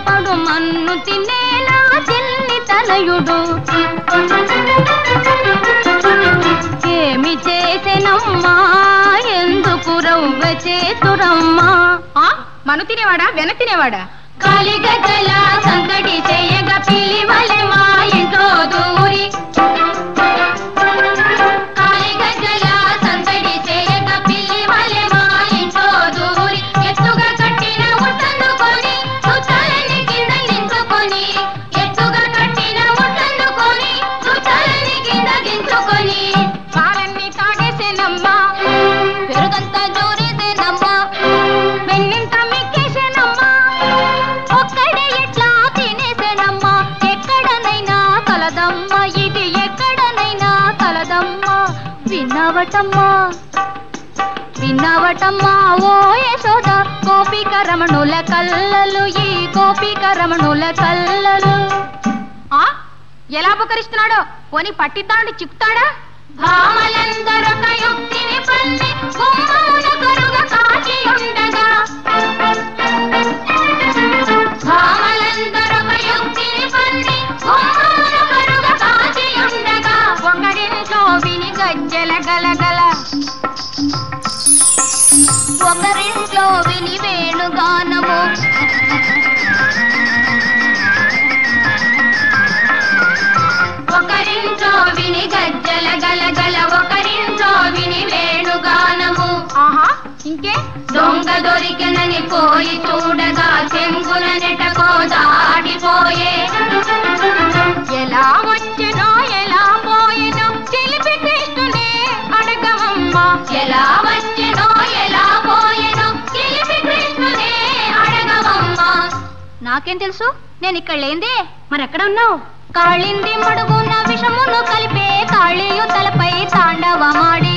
పడు మన్ను తినేలా చిన్ని తనయుడు ఏమి చేసెనమ్మా ఎందుకు రవ్వ చేతురమ్మా మను తినేవాడా వెన తినేవాడా కాలిగజల సందడి చేయగ పిలివలె మా ఇంట్లో దూరి కాలిగజల సందడి చేయగ పిలివలె మా ఇంట్లో దూరి ఎత్తుగా కట్టిన ఉట్టందుకొని చుట్టాలని కింద గించుకొని ఎత్తుగా కట్టిన ఉట్టందుకొని చుట్టాలని కింద గించుకొని పాలన్నీ తాగేసేనమ్మా పెరుగంతా జోరేసేనమ్మా వెన్నింత మిక్కేసేనమ్మా ఒక్కడే ఎట్లా తినేసేనమ్మా ఎక్కడనైనా కలదమ్మా ఇది ఎక్కడనైనా కలదమ్మా విన్నావటమ్మా విన్నావటమ్మా ఓ యశోద గోపిక రమణుల కల్లలు ఈ గోపిక రమణుల కల్లలు ఎలా అపకరిస్తున్నాడో పోనీ పట్టిద్దామని చిక్కుతాడా భామలందరొక యుక్తిని పల్లి గుమ్మమున కరుగ కాచి ఉండగా భామలందరొక యుక్తిని పల్లి గుమ్మమున కరుగ కాచి ఉండగా ఒకరింట్లో విని గజ్జల గలగల ఒకరింట్లో విని వేణుగానము ఒకరింట్లో విని గజ్జల గలగల ఒకరింట్లో విని వేణుగానము ఇంకే దొంగ దొరికినని పోయి చూడగా చెంగున నెటకో దాటిపోయే ఎలా వచ్చెనో ఎలా పోయినో చిలిపి కృష్ణునే అడగమమ్మా ఎలా వచ్చెనో ఎలా పోయినో చిలిపి కృష్ణునే అడగమమ్మా నాకేం తెలుసు నేను ఇక్కడ లేందే మరెక్కడ ఉన్నావు కాళింది మడుగున విషమును కలిపే కాళీయు తలపై తాండవమాడి